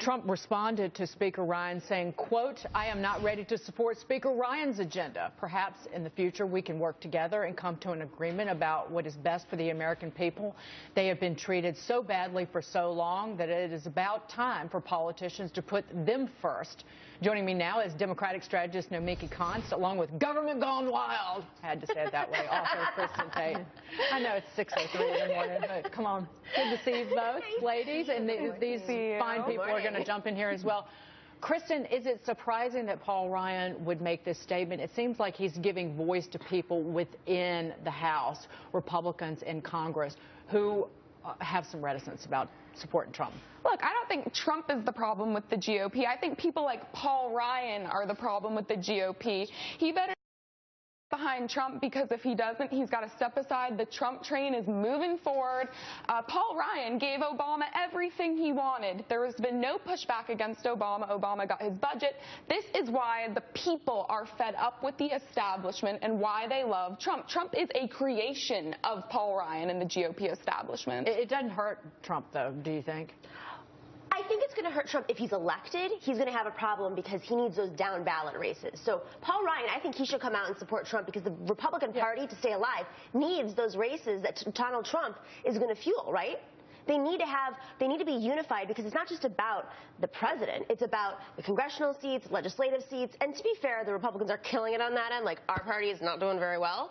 Trump responded to Speaker Ryan saying, quote, "I am not ready to support Speaker Ryan's agenda. Perhaps in the future we can work together and come to an agreement about what is best for the American people. They have been treated so badly for so long that it is about time for politicians to put them first." Joining me now is Democratic strategist Nomiki Konst, along with Government Gone Wild. I had to say it that way. Also, Kristin Tate. I know it's 6:03 in the morning, but come on. Good to see you both, ladies. And these fine people are going to jump in here as well. Kristin, is it surprising that Paul Ryan would make this statement? It seems like he's giving voice to people within the House, Republicans in Congress, who have some reticence about supporting Trump. Look, I don't think Trump is the problem with the GOP. I think people like Paul Ryan are the problem with the GOP. He better behind Trump, because if he doesn't, he's got to step aside. The Trump train is moving forward. Paul Ryan gave Obama everything he wanted. There has been no pushback against Obama. Obama got his budget. This is why the people are fed up with the establishment and why they love Trump. Trump is a creation of Paul Ryan and the GOP establishment. It doesn't hurt Trump, though, do you think? I think it's going to hurt Trump if he's elected. He's going to have a problem because he needs those down ballot races. So Paul Ryan, I think he should come out and support Trump because the Republican Party, to stay alive, needs those races that Donald Trump is going to fuel, right? They need to be unified because it's not just about the president. It's about the congressional seats, legislative seats. And to be fair, the Republicans are killing it on that end. Like, our party is not doing very well.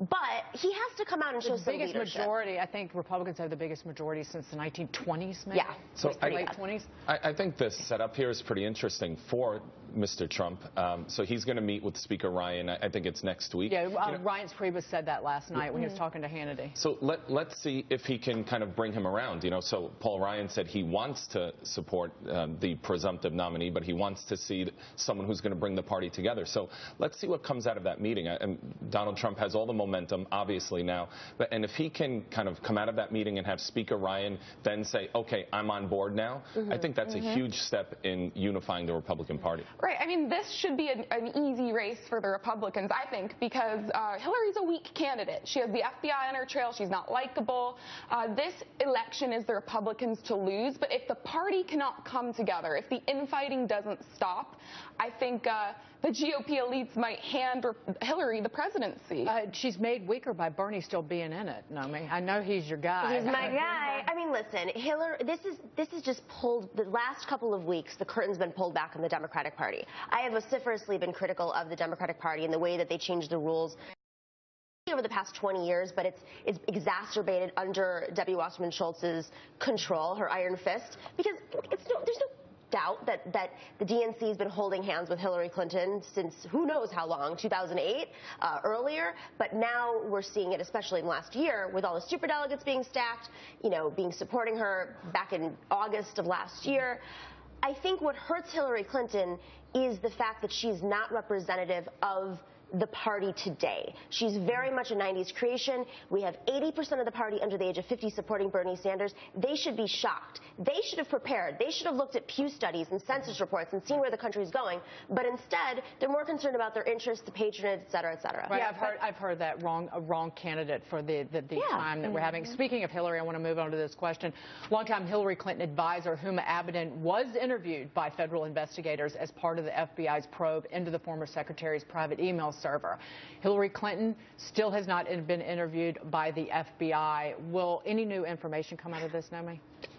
But he has to come out and show some leadership. The biggest majority, I think Republicans have the biggest majority since the 1920s, maybe? Yeah. So late 20s? I think the setup here is pretty interesting for Mr. Trump. So he's going to meet with Speaker Ryan. I think it's next week. Yeah, Reince Priebus said that last night when he was talking to Hannity. So let's see if he can kind of bring him around. So Paul Ryan said he wants to support the presumptive nominee, but he wants to see someone who's going to bring the party together. So let's see what comes out of that meeting. Donald Trump has all the momentum, obviously, now. And if he can kind of come out of that meeting and have Speaker Ryan then say, okay, I'm on board now, I think that's a huge step in unifying the Republican Party. Right. I mean, this should be an easy race for the Republicans, I think, because Hillary's a weak candidate. She has the FBI on her trail. She's not likable. This election is the Republicans to lose. But if the party cannot come together, if the infighting doesn't stop, I think the GOP elites might hand Hillary the presidency. She's made weaker by Bernie still being in it, Nomi. I know he's your guy. He's my guy. I mean, listen, Hillary, this is just pulled, the last couple of weeks, the curtain's been pulled back on the Democratic Party. I have vociferously been critical of the Democratic Party and the way that they changed the rules over the past 20 years, but it's exacerbated under Debbie Wasserman Schultz's control, her iron fist, because there's no doubt that the DNC has been holding hands with Hillary Clinton since who knows how long, 2008, earlier. But now we're seeing it, especially in the last year, with all the superdelegates being stacked, being supporting her back in August of last year. I think what hurts Hillary Clinton is the fact that she's not representative of the party today. She's very much a 90s creation. We have 80% of the party under the age of 50 supporting Bernie Sanders. They should be shocked. They should have prepared. They should have looked at Pew studies and census reports and seen where the country is going. But instead, they're more concerned about their interests, the patronage, et cetera, et cetera. Right, yeah, I've heard that a wrong candidate for the time that we're having. Speaking of Hillary, I want to move on to this question. Longtime Hillary Clinton advisor Huma Abedin was interviewed by federal investigators as part of the FBI's probe into the former secretary's private email server. Hillary Clinton still has not been interviewed by the FBI. Will any new information come out of this, Nomi?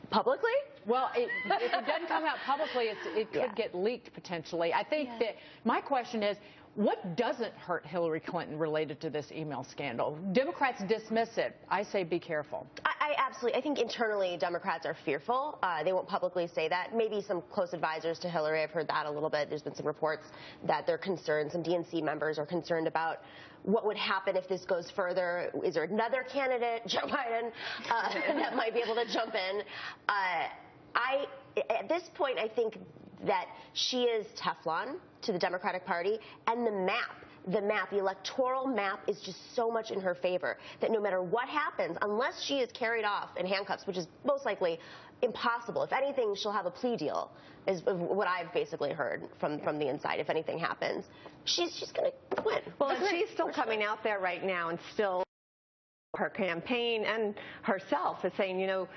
Publicly? Well, if it doesn't come out publicly, it could get leaked potentially. I think that my question is, what doesn't hurt Hillary Clinton related to this email scandal? Democrats dismiss it. I say be careful. I absolutely. I think internally Democrats are fearful. They won't publicly say that. Maybe some close advisors to Hillary, I've heard that a little bit. There's been some reports that they're concerned. Some DNC members are concerned about what would happen if this goes further. Is there another candidate, Joe Biden, that might be able to jump in? At this point, I think that she is Teflon to the Democratic Party, and the electoral map is just so much in her favor that no matter what happens, unless she is carried off in handcuffs, which is most likely impossible. If anything, she'll have a plea deal, is what I've basically heard from the inside. If anything happens, she's going to win. Well, and she's still coming out there right now and still her campaign and herself is saying, you know,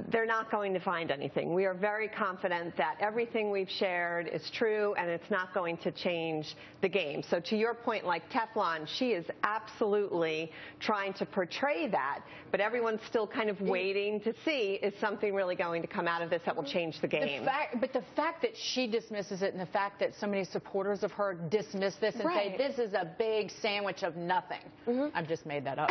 they're not going to find anything. We are very confident that everything we've shared is true and it's not going to change the game. So to your point, like Teflon, she is absolutely trying to portray that, but everyone's still kind of waiting to see, is something really going to come out of this that will change the game? But the fact that she dismisses it and the fact that so many supporters of her dismiss this and say this is a big sandwich of nothing. I've just made that up.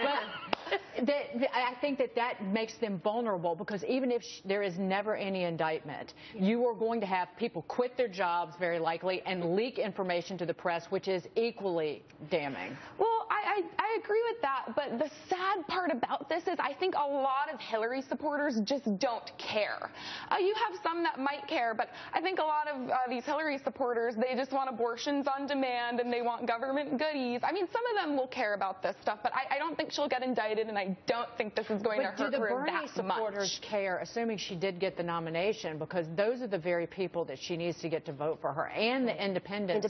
But I think that makes them vulnerable, because even if there is never any indictment, you are going to have people quit their jobs very likely and leak information to the press, which is equally damning. Well, I agree with that, but the sad part about this is I think a lot of Hillary supporters just don't care. You have some that might care, but I think a lot of these Hillary supporters, they just want abortions on demand and they want government goodies. I mean, some of them will care about this stuff, but I don't think she'll get indicted, and I don't think this is going to hurt her that much. But do the Bernie supporters care, assuming she did get the nomination, because those are the very people that she needs to get to vote for her, and the independents.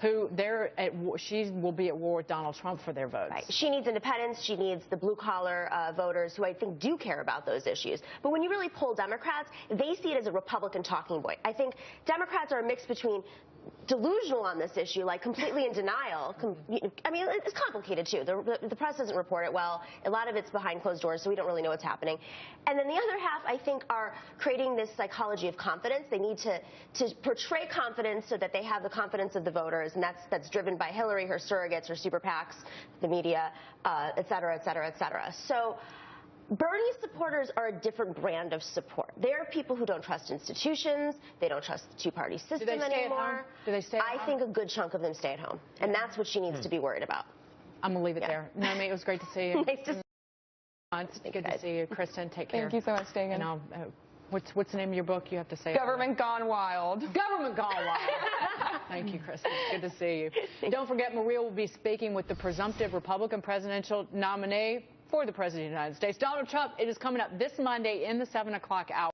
Who she will be at war with Donald Trump for their votes. Right. She needs independents. She needs the blue-collar voters who I think do care about those issues. But when you really poll Democrats, they see it as a Republican talking point. I think Democrats are a mix between delusional on this issue, like completely in denial. I mean, it's complicated, too. The press doesn't report it well. A lot of it's behind closed doors, so we don't really know what's happening. And then the other half, I think, are creating this psychology of confidence. They need to portray confidence so that they have the confidence of the voters, and that's driven by Hillary, her surrogates, her super PACs, the media, et cetera, et cetera, et cetera. So Bernie supporters are a different brand of support. They're people who don't trust institutions. They don't trust the two-party system anymore. Do they stay at home? I think a good chunk of them stay at home, and that's what she needs to be worried about. I'm going to leave it there. Naomi, it was great to see you. Nice to see you. It's good to see you. Kristin, take care. Thank you so much, Dagan. And what's the name of your book? You have to say Government Gone Wild. Government Gone Wild. Thank you, Kristin. Good to see you. Don't forget, Maria will be speaking with the presumptive Republican presidential nominee for the President of the United States, Donald Trump. It is coming up this Monday in the 7 o'clock hour.